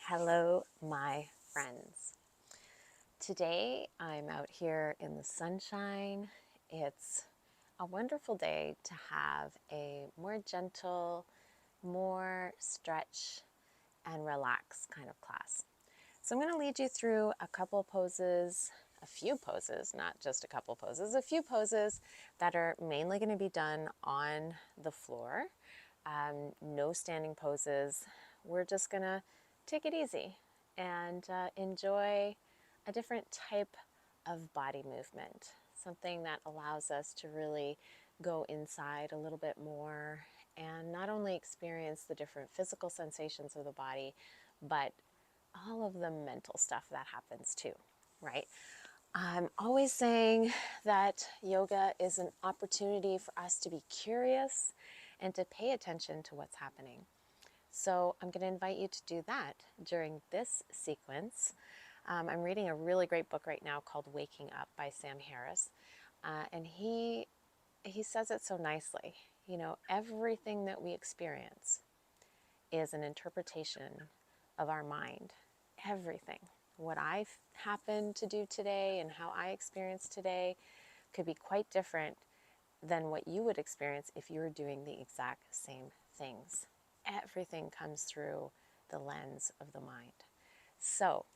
Hello, my friends. Today I'm out here in the sunshine. It's a wonderful day to have a more gentle, more stretch and relax kind of class. So I'm going to lead you through a couple poses, a few poses, not just a couple poses, a few poses that are mainly going to be done on the floor. No standing poses. We're just going to take it easy and enjoy a different type of body movement, something that allows us to really go inside a little bit more and not only experience the different physical sensations of the body, but all of the mental stuff that happens too, right? I'm always saying that yoga is an opportunity for us to be curious and to pay attention to what's happening. So I'm going to invite you to do that during this sequence. I'm reading a really great book right now called Waking Up by Sam Harris. And he says it so nicely. You know, everything that we experience is an interpretation of our mind. Everything. What I happened to do today and how I experienced today could be quite different than what you would experience if you were doing the exact same things. Everything comes through the lens of the mind. So,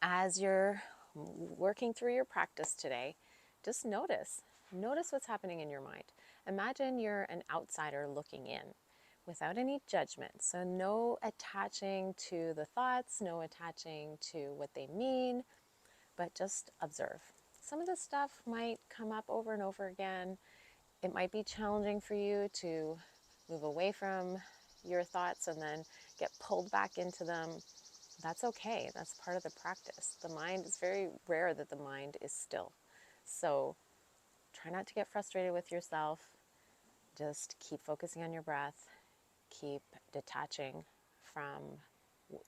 as you're working through your practice today, just notice what's happening in your mind. Imagine you're an outsider looking in without any judgment. So no attaching to the thoughts, no attaching to what they mean, but just observe. Some of this stuff might come up over and over again. It might be challenging for you to move away from your thoughts and then get pulled back into them. That's okay. That's part of the practice. The mind, is very rare that the mind is still. So try not to get frustrated with yourself. Just keep focusing on your breath. Keep detaching from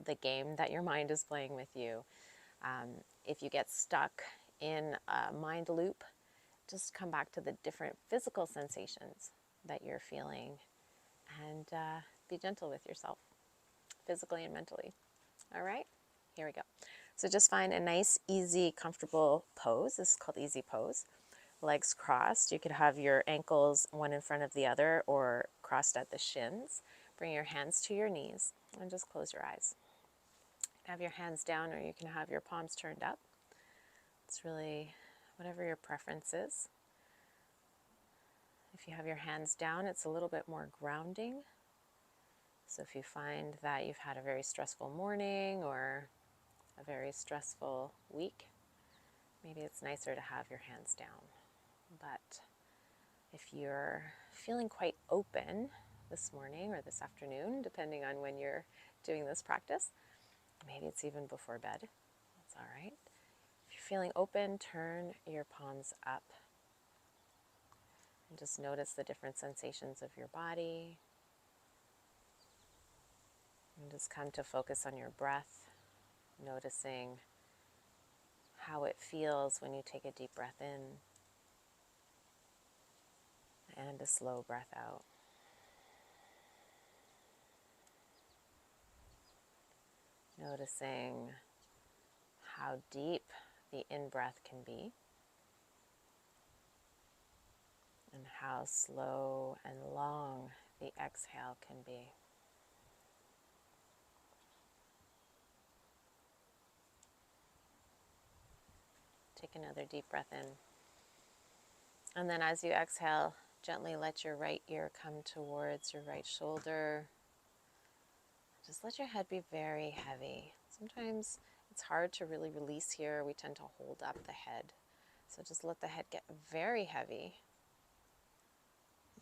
the game that your mind is playing with you. If you get stuck in a mind loop, just come back to the different physical sensations that you're feeling and be gentle with yourself, physically and mentally. All right, here we go. So just find a nice, easy, comfortable pose. This is called easy pose. Legs crossed. You could have your ankles one in front of the other or crossed at the shins. Bring your hands to your knees and just close your eyes. Have your hands down or you can have your palms turned up. It's really whatever your preference is. If you have your hands down, it's a little bit more grounding. So if you find that you've had a very stressful morning or a very stressful week, maybe it's nicer to have your hands down. But if you're feeling quite open this morning or this afternoon, depending on when you're doing this practice, maybe it's even before bed, that's all right. If you're feeling open, turn your palms up and just notice the different sensations of your body. And just come to focus on your breath, noticing how it feels when you take a deep breath in and a slow breath out. Noticing how deep the in-breath can be and how slow and long the exhale can be. Take another deep breath in. And then as you exhale, gently let your right ear come towards your right shoulder. Just let your head be very heavy. Sometimes it's hard to really release here. We tend to hold up the head. So just let the head get very heavy.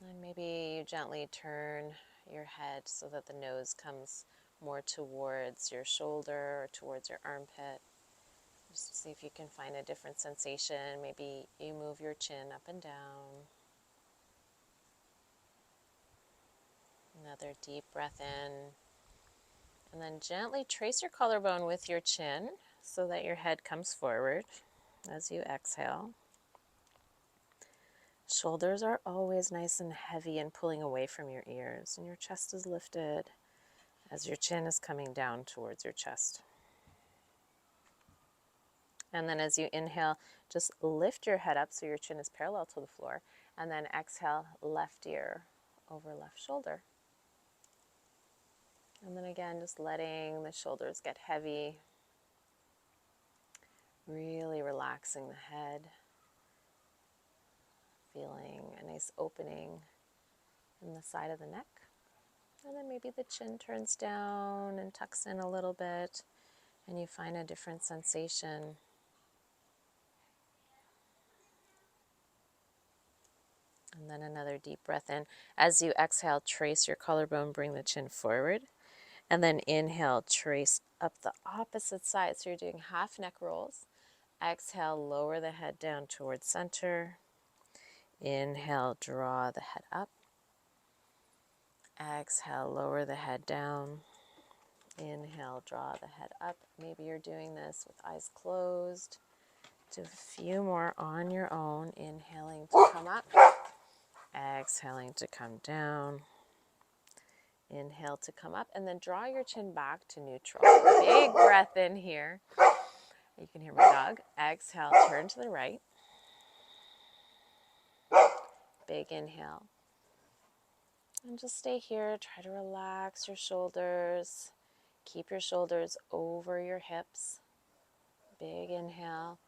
And maybe you gently turn your head so that the nose comes more towards your shoulder or towards your armpit. Just see if you can find a different sensation. Maybe you move your chin up and down. Another deep breath in. And then gently trace your collarbone with your chin so that your head comes forward as you exhale. Shoulders are always nice and heavy and pulling away from your ears, and your chest is lifted as your chin is coming down towards your chest. And then as you inhale, just lift your head up so your chin is parallel to the floor. And then exhale, left ear over left shoulder. And then again, just letting the shoulders get heavy. Really relaxing the head. Feeling a nice opening in the side of the neck. And then maybe the chin turns down and tucks in a little bit. And you find a different sensation. And then another deep breath in. As you exhale, trace your collarbone, bring the chin forward. And then inhale, trace up the opposite side. So you're doing half neck rolls. Exhale, lower the head down towards center. Inhale, draw the head up. Exhale, lower the head down. Inhale, draw the head up. Maybe you're doing this with eyes closed. Do a few more on your own. Inhaling to come up. Exhaling to come down. Inhale to come up, and then draw your chin back to neutral. Big breath in here. You can hear my dog. Exhale, turn to the right. Big inhale. And just stay here. Try to relax your shoulders. Keep your shoulders over your hips. Big inhale.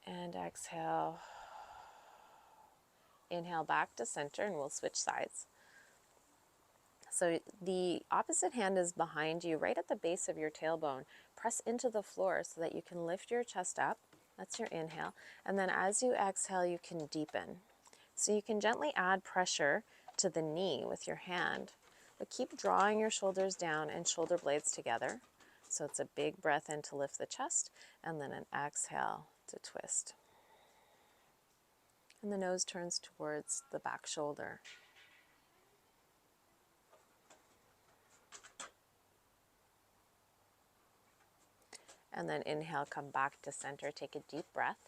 And exhale. Inhale back to center, and we'll switch sides. So the opposite hand is behind you, right at the base of your tailbone. Press into the floor so that you can lift your chest up. That's your inhale. And then as you exhale, you can deepen. So you can gently add pressure to the knee with your hand, but keep drawing your shoulders down and shoulder blades together. So it's a big breath in to lift the chest, and then an exhale to twist. And the nose turns towards the back shoulder. And then inhale, come back to center, take a deep breath.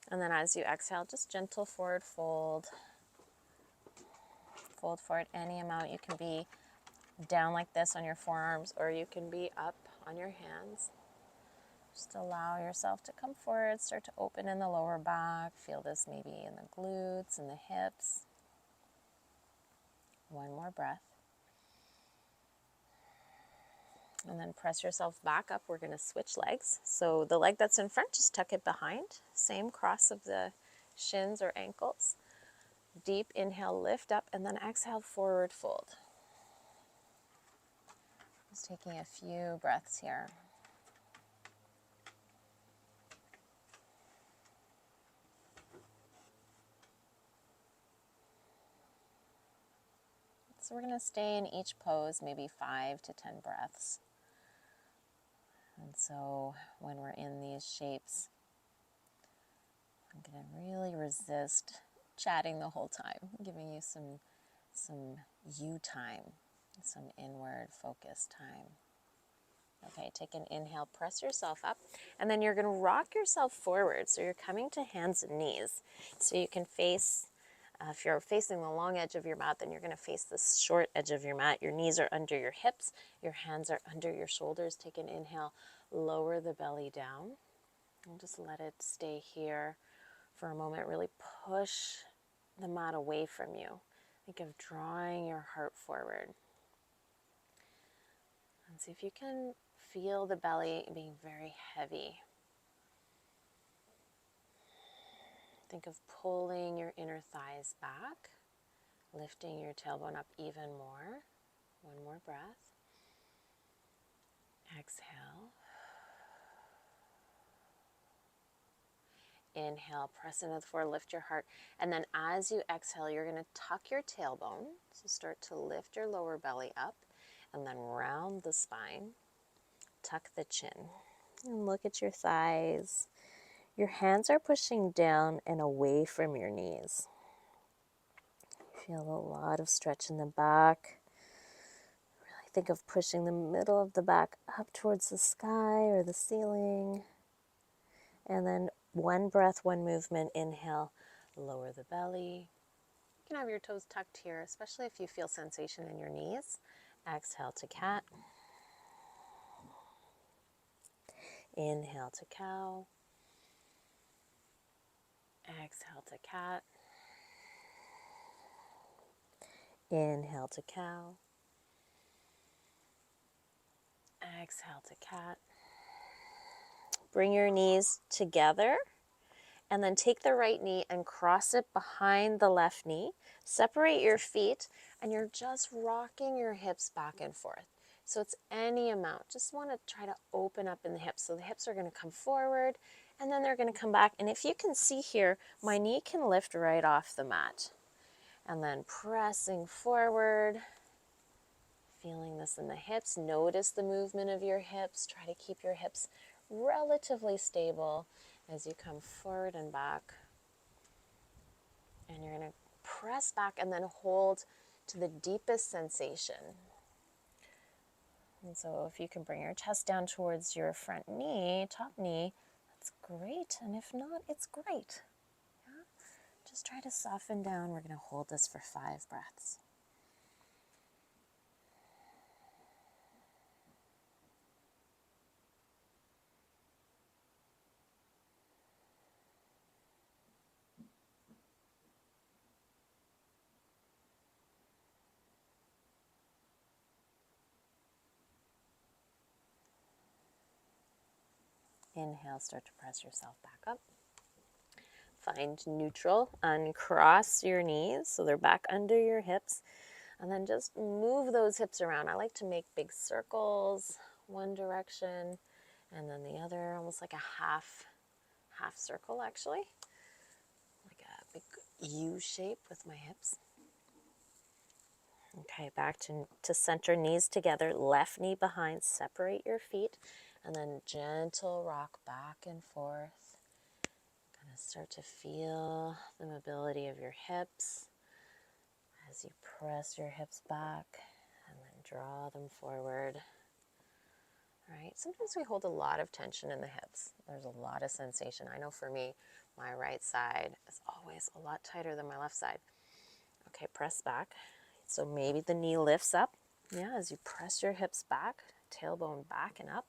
And then as you exhale, just gentle forward fold. Fold forward any amount. You can be down like this on your forearms, or you can be up on your hands. Just allow yourself to come forward, start to open in the lower back. Feel this maybe in the glutes and the hips. One more breath. And then press yourself back up. We're going to switch legs. So the leg that's in front, just tuck it behind. Same cross of the shins or ankles. Deep inhale, lift up, and then exhale, forward fold. Just taking a few breaths here. So we're going to stay in each pose maybe 5 to 10 breaths. And so when we're in these shapes, I'm going to really resist chatting the whole time, giving you some you time, some inward focus time. Okay, take an inhale, press yourself up, and then you're going to rock yourself forward. So you're coming to hands and knees. So you can face, if you're facing the long edge of your mat, then you're going to face the short edge of your mat. Your knees are under your hips, your hands are under your shoulders. Take an inhale, lower the belly down, and just let it stay here for a moment. Really push the mat away from you. Think of drawing your heart forward. And see if you can feel the belly being very heavy. Think of pulling your inner thighs back, lifting your tailbone up even more. One more breath. Exhale. Inhale, press into the floor, lift your heart. And then as you exhale, you're going to tuck your tailbone. So start to lift your lower belly up and then round the spine. Tuck the chin and look at your thighs. Your hands are pushing down and away from your knees. Feel a lot of stretch in the back. Really think of pushing the middle of the back up towards the sky or the ceiling. And then one breath, one movement. Inhale, lower the belly. can have your toes tucked here, especially if you feel sensation in your knees. Exhale to cat. Inhale to cow. Exhale to cat. Inhale to cow. Exhale to cat. Bring your knees together and then take the right knee and cross it behind the left knee. Separate your feet and you're just rocking your hips back and forth. So it's any amount. Just want to try to open up in the hips. So the hips are going to come forward and then they're going to come back. And if you can see here, my knee can lift right off the mat. And then pressing forward, feeling this in the hips. Notice the movement of your hips. Try to keep your hips relatively stable as you come forward and back. And you're going to press back and then hold to the deepest sensation. And so if you can bring your chest down towards your front knee, top knee, that's great. And if not, it's great. Yeah? Just try to soften down. We're going to hold this for 5 breaths. Inhale, start to press yourself back up. Find neutral, uncross your knees so they're back under your hips. And then just move those hips around. I like to make big circles, one direction, and then the other, almost like a half circle actually. Like a big U shape with my hips. Okay, back to center, knees together, left knee behind, separate your feet, and then gentle rock back and forth. Kind of start to feel the mobility of your hips as you press your hips back and then draw them forward. All right, sometimes we hold a lot of tension in the hips. There's a lot of sensation. I know for me, my right side is always a lot tighter than my left side. Okay, press back. So maybe the knee lifts up, yeah, as you press your hips back, tailbone back and up,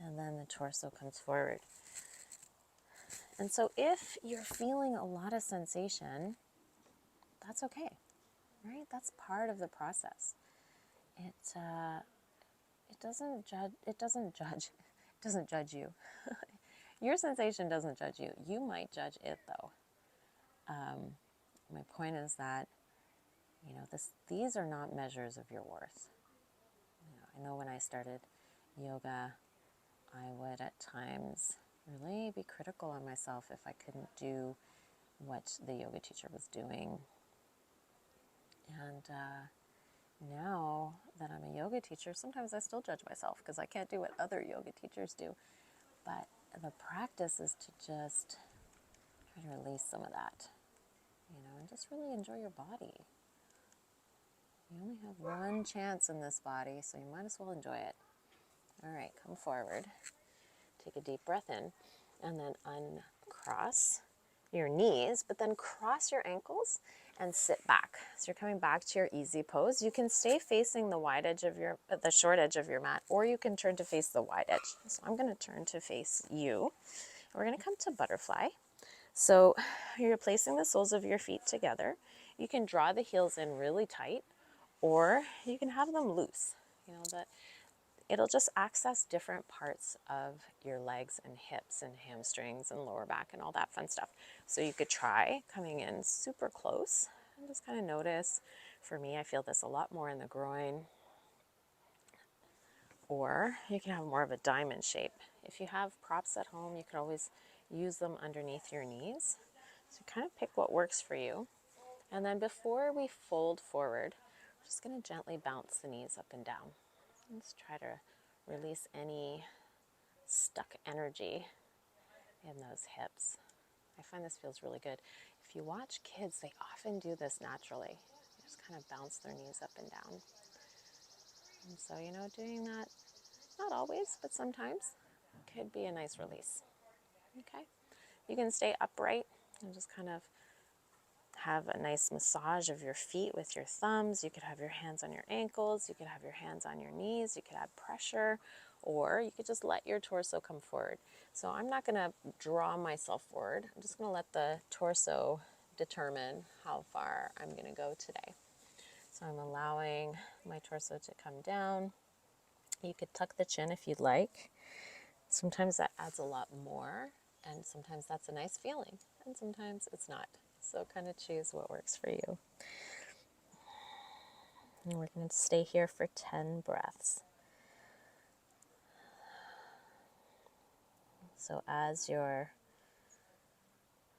and then the torso comes forward. And so if you're feeling a lot of sensation, that's okay, right? That's part of the process. It doesn't judge you. Your sensation doesn't judge you. You might judge it though. My point is that these are not measures of your worth. I know when I started yoga, I would at times really be critical on myself if I couldn't do what the yoga teacher was doing. And now that I'm a yoga teacher, sometimes I still judge myself because I can't do what other yoga teachers do. But the practice is to just try to release some of that, and just really enjoy your body. You only have one chance in this body, so you might as well enjoy it. All right, come forward. Take a deep breath in, and then uncross your knees, but then cross your ankles and sit back. So you're coming back to your easy pose. You can stay facing the short edge of your mat, or you can turn to face the wide edge. So I'm going to turn to face you. We're going to come to butterfly. So you're placing the soles of your feet together. You can draw the heels in really tight, or you can have them loose. That it'll just access different parts of your legs and hips and hamstrings and lower back and all that fun stuff. So you could try coming in super close and just kind of notice. For me, I feel this a lot more in the groin. Or you can have more of a diamond shape. If you have props at home, you could always use them underneath your knees. So kind of pick what works for you. And then before we fold forward, we're just going to gently bounce the knees up and down. Let's try to release any stuck energy in those hips. I find this feels really good. If you watch kids, they often do this naturally. They just kind of bounce their knees up and down. And so, doing that, not always, but sometimes, could be a nice release. Okay? You can stay upright and just kind of have a nice massage of your feet with your thumbs. You could have your hands on your ankles. You could have your hands on your knees. You could add pressure, or you could just let your torso come forward. So I'm not going to draw myself forward. I'm just going to let the torso determine how far I'm going to go today. So I'm allowing my torso to come down. You could tuck the chin if you'd like. Sometimes that adds a lot more, and sometimes that's a nice feeling, and sometimes it's not. So kind of choose what works for you. And we're going to stay here for 10 breaths. So as you're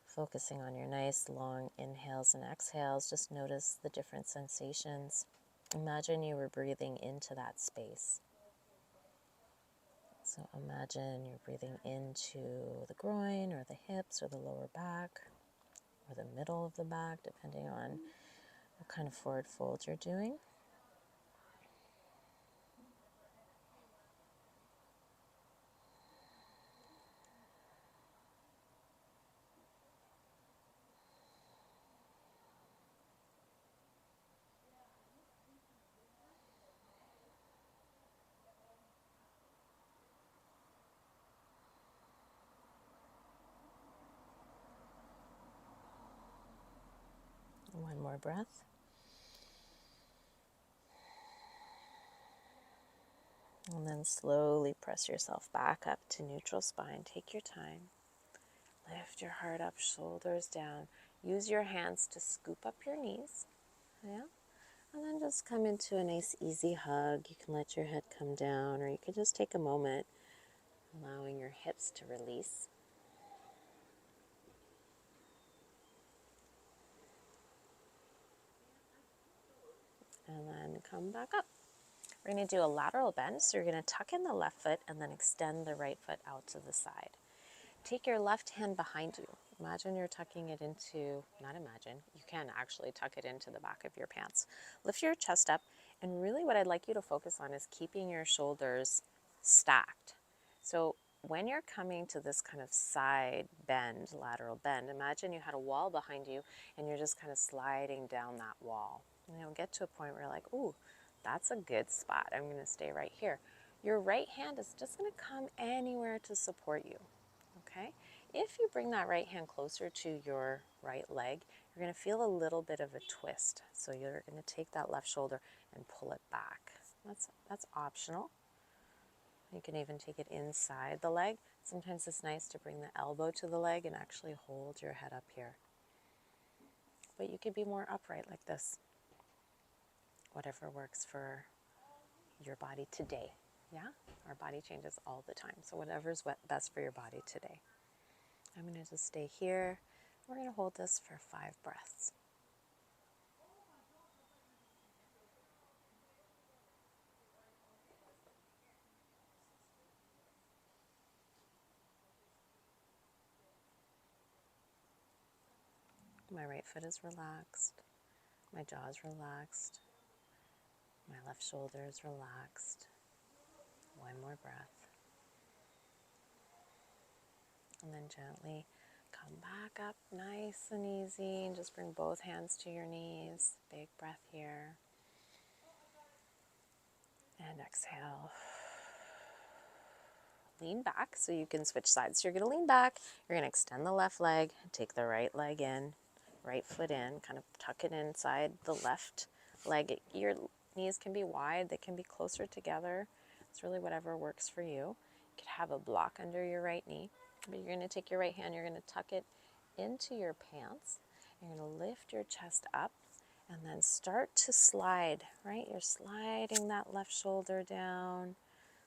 focusing on your nice long inhales and exhales, just notice the different sensations. Imagine you were breathing into that space. So imagine you're breathing into the groin or the hips or the lower back or the middle of the back, depending on what kind of forward fold you're doing. One more breath. And then slowly press yourself back up to neutral spine. Take your time. Lift your heart up, shoulders down. Use your hands to scoop up your knees. Yeah. And then just come into a nice easy hug. You can let your head come down, or you could just take a moment, allowing your hips to release. And then come back up. We're going to do a lateral bend, so you're going to tuck in the left foot and then extend the right foot out to the side. Take your left hand behind you. Imagine you're tucking it into, not imagine, you can actually tuck it into the back of your pants. Lift your chest up, and really what I'd like you to focus on is keeping your shoulders stacked. So when you're coming to this kind of side bend, lateral bend, imagine you had a wall behind you and you're just kind of sliding down that wall. And you'll get to a point where you're like, ooh, that's a good spot. I'm going to stay right here. Your right hand is just going to come anywhere to support you. Okay? If you bring that right hand closer to your right leg, you're going to feel a little bit of a twist. So you're going to take that left shoulder and pull it back. That's optional. You can even take it inside the leg. Sometimes it's nice to bring the elbow to the leg and actually hold your head up here. But you could be more upright like this. Whatever works for your body today. Yeah? Our body changes all the time. So whatever's best for your body today. I'm going to just stay here. We're going to hold this for 5 breaths. My right foot is relaxed. My jaw is relaxed. My left shoulder is relaxed. One more breath. And then gently come back up nice and easy and just bring both hands to your knees. Big breath here. And exhale. Lean back so you can switch sides. So you're going to lean back. You're going to extend the left leg, take the right leg in, right foot in, kind of tuck it inside the left leg. Your knees can be wide. They can be closer together. It's really whatever works for you. You could have a block under your right knee. But you're going to take your right hand, you're going to tuck it into your pants. You're going to lift your chest up and then start to slide, right? You're sliding that left shoulder down,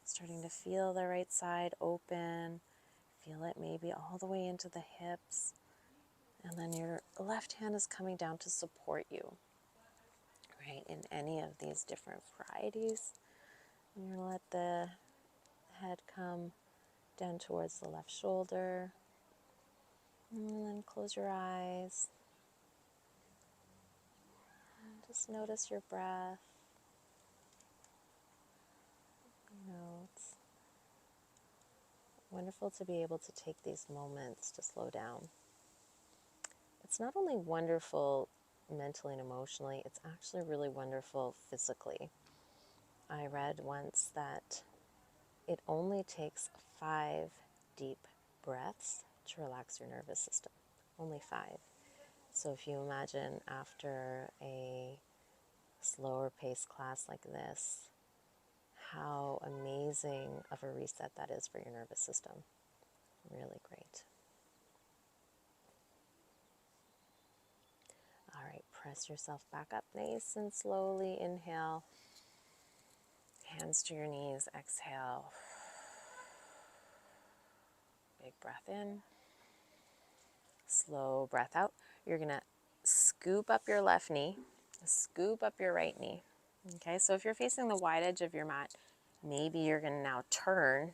starting to feel the right side open. Feel it maybe all the way into the hips. And then your left hand is coming down to support you, right? In any of these different varieties. And you're going to let the head come down towards the left shoulder. And then close your eyes. And just notice your breath. You know, it's wonderful to be able to take these moments to slow down. It's not only wonderful mentally and emotionally, it's actually really wonderful physically. I read once that it only takes 5 deep breaths to relax your nervous system. Only 5. So if you imagine after a slower paced class like this, how amazing of a reset that is for your nervous system. Really great. All right, press yourself back up nice and slowly. Inhale. Hands to your knees. Exhale. Big breath in. Slow breath out. You're going to scoop up your left knee. Scoop up your right knee. Okay, so if you're facing the wide edge of your mat, maybe you're going to now turn.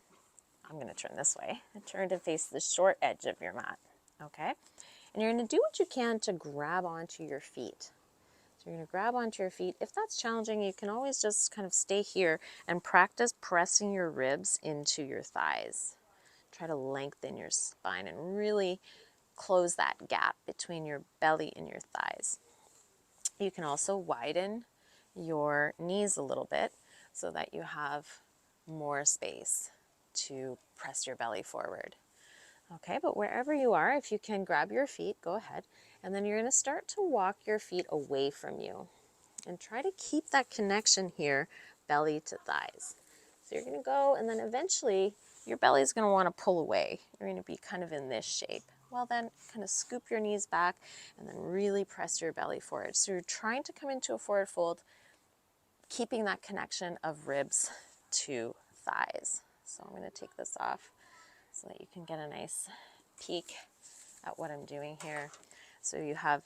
I'm going to turn this way. Turn to face the short edge of your mat. Okay? And you're going to do what you can to grab onto your feet. So you're going to grab onto your feet. If that's challenging, you can always just kind of stay here and practice pressing your ribs into your thighs. Try to lengthen your spine and really close that gap between your belly and your thighs. You can also widen your knees a little bit so that you have more space to press your belly forward. Okay, but wherever you are, if you can grab your feet, go ahead. And then you're going to start to walk your feet away from you. And try to keep that connection here, belly to thighs. So you're going to go, and then eventually your belly is going to want to pull away. You're going to be kind of in this shape. Well, then kind of scoop your knees back and then really press your belly forward. So you're trying to come into a forward fold, keeping that connection of ribs to thighs. So I'm going to take this off so that you can get a nice peek at what I'm doing here. So you have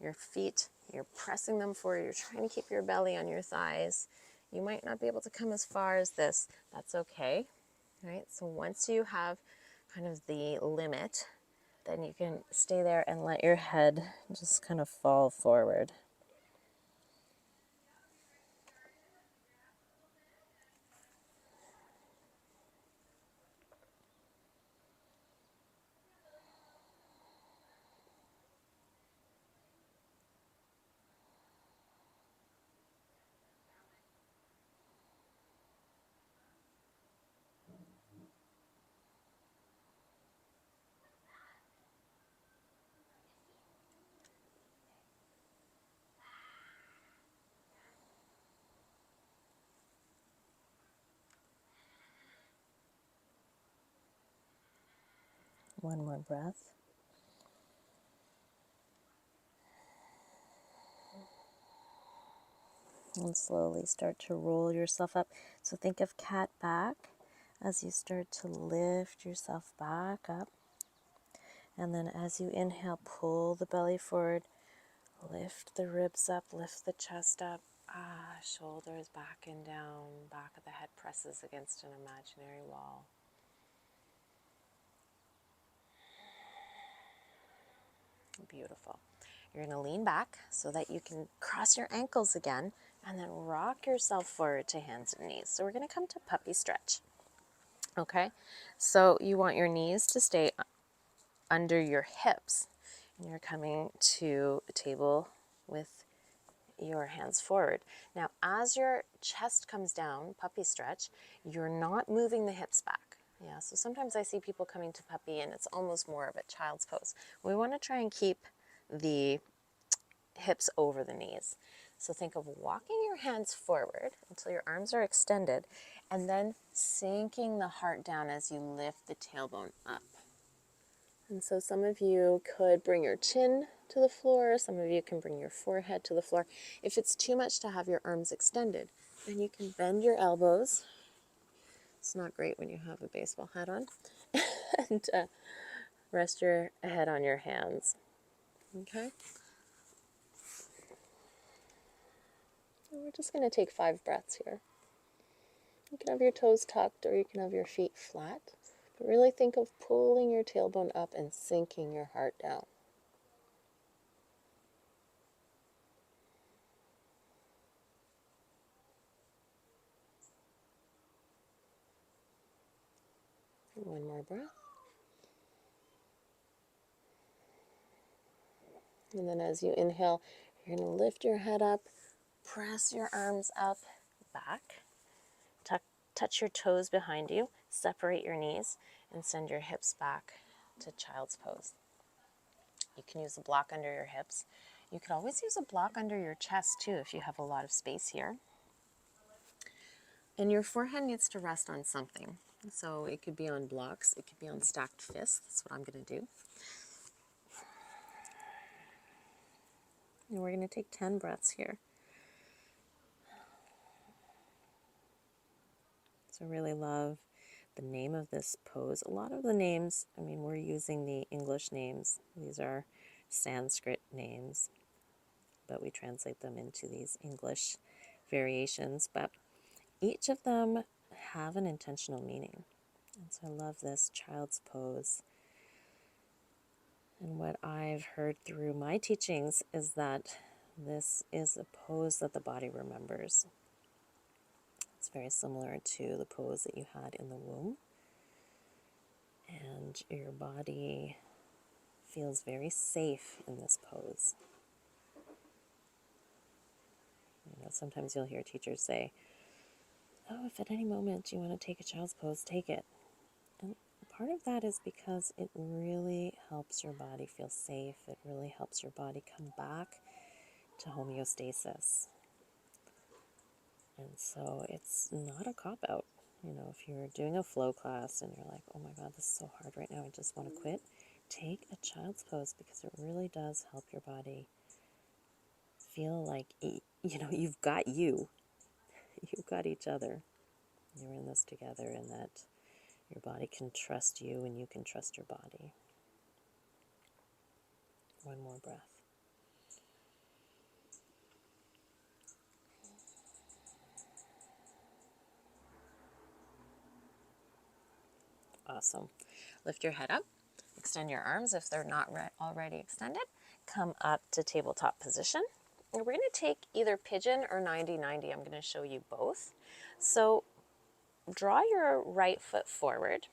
your feet, you're pressing them forward, you're trying to keep your belly on your thighs. You might not be able to come as far as this. That's okay. Right? So once you have kind of the limit, then you can stay there and let your head just kind of fall forward. One more breath. And slowly start to roll yourself up. So think of cat back as you start to lift yourself back up. And then as you inhale, pull the belly forward, lift the ribs up, lift the chest up. Shoulders back and down, back of the head presses against an imaginary wall. Beautiful. You're going to lean back so that you can cross your ankles again and then rock yourself forward to hands and knees. So we're going to come to puppy stretch. Okay, so you want your knees to stay under your hips. And you're coming to a table with your hands forward. Now, as your chest comes down, puppy stretch, you're not moving the hips back. Yeah, so sometimes I see people coming to puppy and it's almost more of a child's pose. We want to try and keep the hips over the knees. So think of walking your hands forward until your arms are extended and then sinking the heart down as you lift the tailbone up. And so some of you could bring your chin to the floor. Some of you can bring your forehead to the floor. If it's too much to have your arms extended, then you can bend your elbows. It's not great when you have a baseball hat on. And rest your head on your hands. Okay? And we're just going to take 5 breaths here. You can have your toes tucked or you can have your feet flat. But really think of pulling your tailbone up and sinking your heart down. One more breath. And then as you inhale, You're going to lift your head up, press your arms up, back, touch your toes behind you, separate your knees, and send your hips back to child's pose. You can use a block under your hips. You could always use a block under your chest too if you have a lot of space here. And your forehead needs to rest on something. So it could be on blocks, it could be on stacked fists. That's what I'm going to do. And we're going to take 10 breaths here. So really love the name of this pose. A lot of the names, I mean, we're using the English names. These are Sanskrit names, but we translate them into these English variations. But each of them have an intentional meaning. And so I love this child's pose. And what I've heard through my teachings is that this is a pose that the body remembers. It's very similar to the pose that you had in the womb. And your body feels very safe in this pose. You know, sometimes you'll hear teachers say, oh, if at any moment you want to take a child's pose, take it. And part of that is because it really helps your body feel safe. It really helps your body come back to homeostasis. And so it's not a cop-out. You know, if you're doing a flow class and you're like, oh my God, this is so hard right now, I just want to quit, take a child's pose because it really does help your body feel like, you know, you've got you. You've got each other. You're in this together, and that your body can trust you and you can trust your body. One more breath. Awesome. Lift your head up. Extend your arms if they're not already extended. Come up to tabletop position. And we're going to take either pigeon or 90-90. I'm going to show you both. So draw your right foot forward.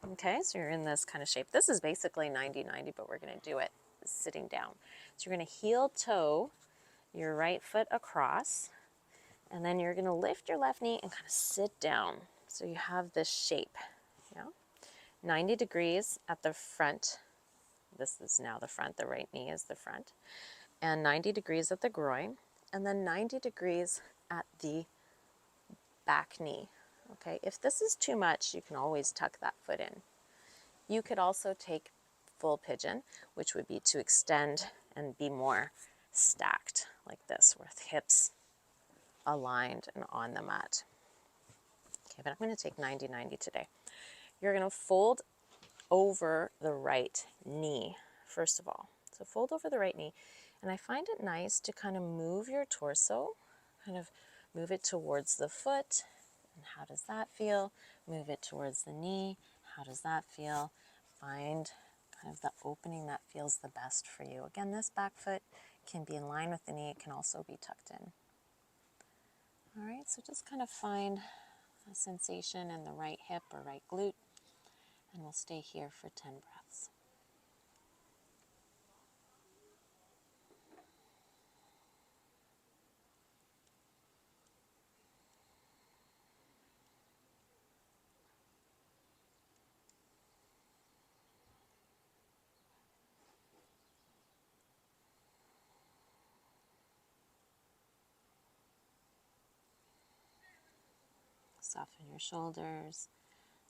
Okay, so you're in this kind of shape. This is basically 90-90, but we're going to do it sitting down. So you're going to heel toe your right foot across, and then you're going to lift your left knee and kind of sit down. So you have this shape, you know, 90 degrees at the front. This is now the front, the right knee is the front, and 90 degrees at the groin, and then 90 degrees at the back knee. Okay, if this is too much, you can always tuck that foot in. You could also take full pigeon, which would be to extend and be more stacked like this, with hips aligned and on the mat. Okay, but I'm going to take 90-90 today. You're going to fold over the right knee, first of all. So fold over the right knee, and I find it nice to kind of move your torso, kind of move it towards the foot. And how does that feel? Move it towards the knee. How does that feel? Find kind of the opening that feels the best for you. Again, this back foot can be in line with the knee. It can also be tucked in. All right, so just kind of find a sensation in the right hip or right glute, and we'll stay here for 10 breaths. Soften your shoulders,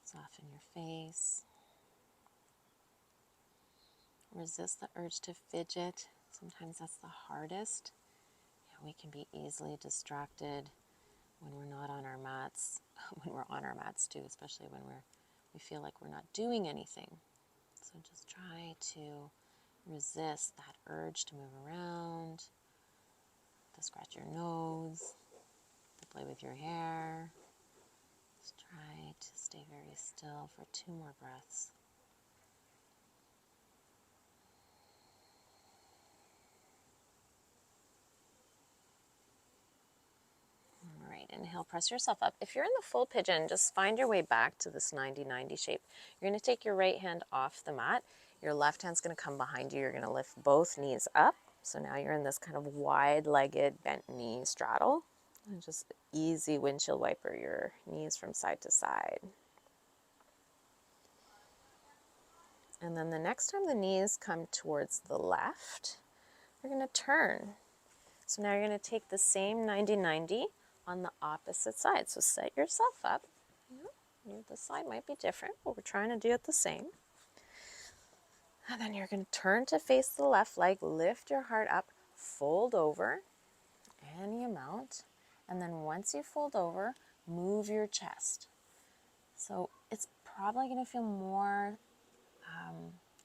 soften your face. Resist the urge to fidget. Sometimes that's the hardest. We can be easily distracted when we're not on our mats, when we're on our mats too, especially when we feel like we're not doing anything. So just try to resist that urge to move around, to scratch your nose, to play with your hair. Just try to stay very still for 2 more breaths. All right, inhale, press yourself up. If you're in the full pigeon, just find your way back to this 90-90 shape. You're going to take your right hand off the mat. Your left hand's going to come behind you. You're going to lift both knees up. So now you're in this kind of wide-legged bent knee straddle. And just easy windshield wiper your knees from side to side. And then the next time the knees come towards the left, you're going to turn. So now you're going to take the same 90-90 on the opposite side. So set yourself up. The side might be different, but we're trying to do it the same. And then you're going to turn to face the left leg, lift your heart up, fold over any amount. And then once you fold over, move your chest. So it's probably going to feel more,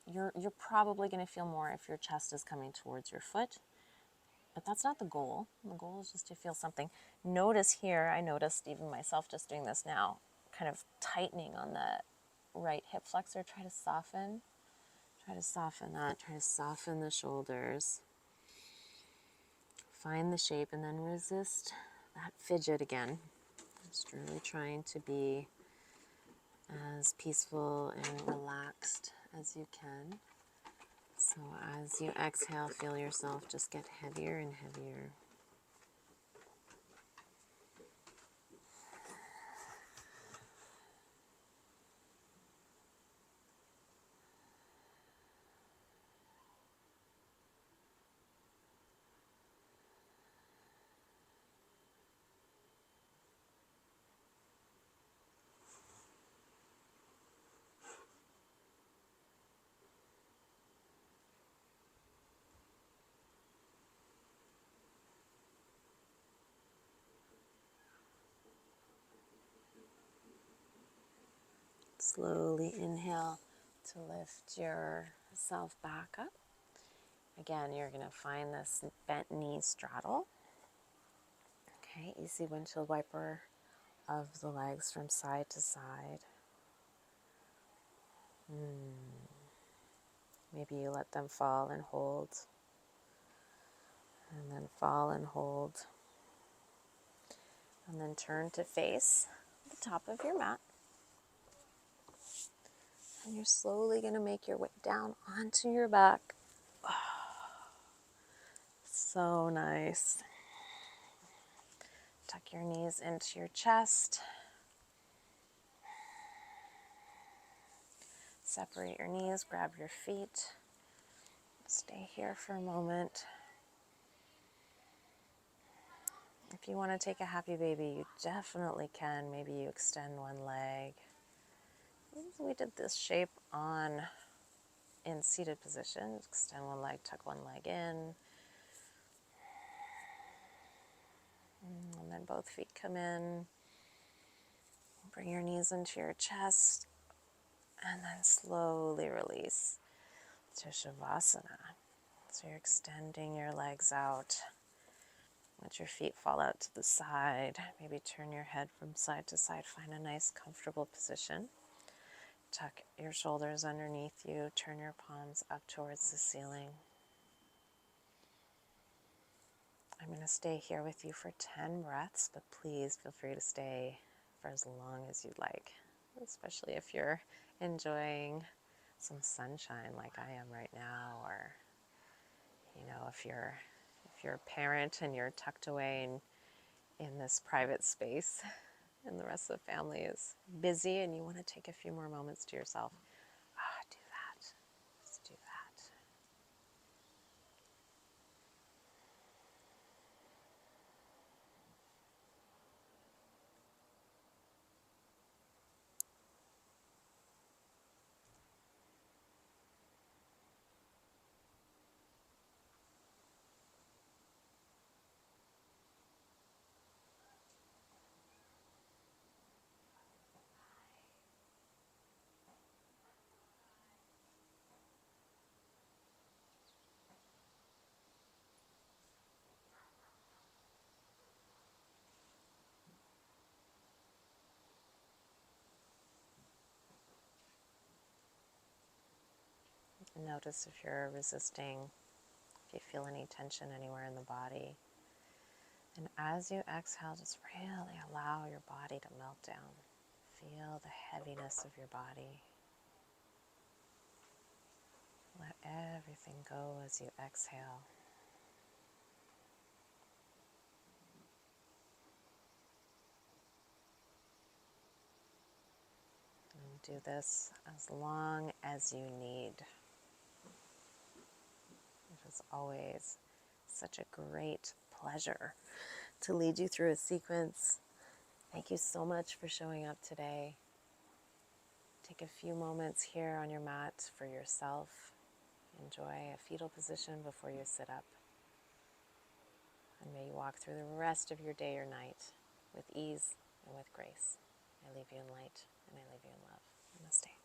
you're probably going to feel more if your chest is coming towards your foot. But that's not the goal. The goal is just to feel something. Notice here, I noticed even myself just doing this now, kind of tightening on the right hip flexor. Try to soften that. Try to soften the shoulders. Find the shape and then resist that fidget again. Just really trying to be as peaceful and relaxed as you can. So as you exhale, feel yourself just get heavier and heavier. Slowly inhale to lift yourself back up. Again, you're going to find this bent knee straddle. Okay, easy windshield wiper of the legs from side to side. Maybe you let them fall and hold. And then fall and hold. And then turn to face the top of your mat. And you're slowly going to make your way down onto your back. So nice. Tuck your knees into your chest. Separate your knees, grab your feet. Stay here for a moment. If you want to take a happy baby, you definitely can. Maybe you extend one leg. We did this shape in seated position. Extend one leg, tuck one leg in. And then both feet come in. Bring your knees into your chest. And then slowly release to Shavasana. So you're extending your legs out. Let your feet fall out to the side. Maybe turn your head from side to side. Find a nice, comfortable position. Tuck your shoulders underneath you. Turn your palms up towards the ceiling. I'm going to stay here with you for 10 breaths, but please feel free to stay for as long as you'd like, especially if you're enjoying some sunshine like I am right now, or if you're a parent and you're tucked away in this private space and the rest of the family is busy and you want to take a few more moments to yourself, do that. Just do that. Notice if you're resisting, if you feel any tension anywhere in the body. And as you exhale, just really allow your body to melt down. Feel the heaviness of your body. Let everything go as you exhale. do this as long as you need. It is always such a great pleasure to lead you through a sequence. Thank you so much for showing up today. Take a few moments here on your mat for yourself. Enjoy a fetal position before you sit up. And may you walk through the rest of your day or night with ease and with grace. I leave you in light and I leave you in love. Namaste.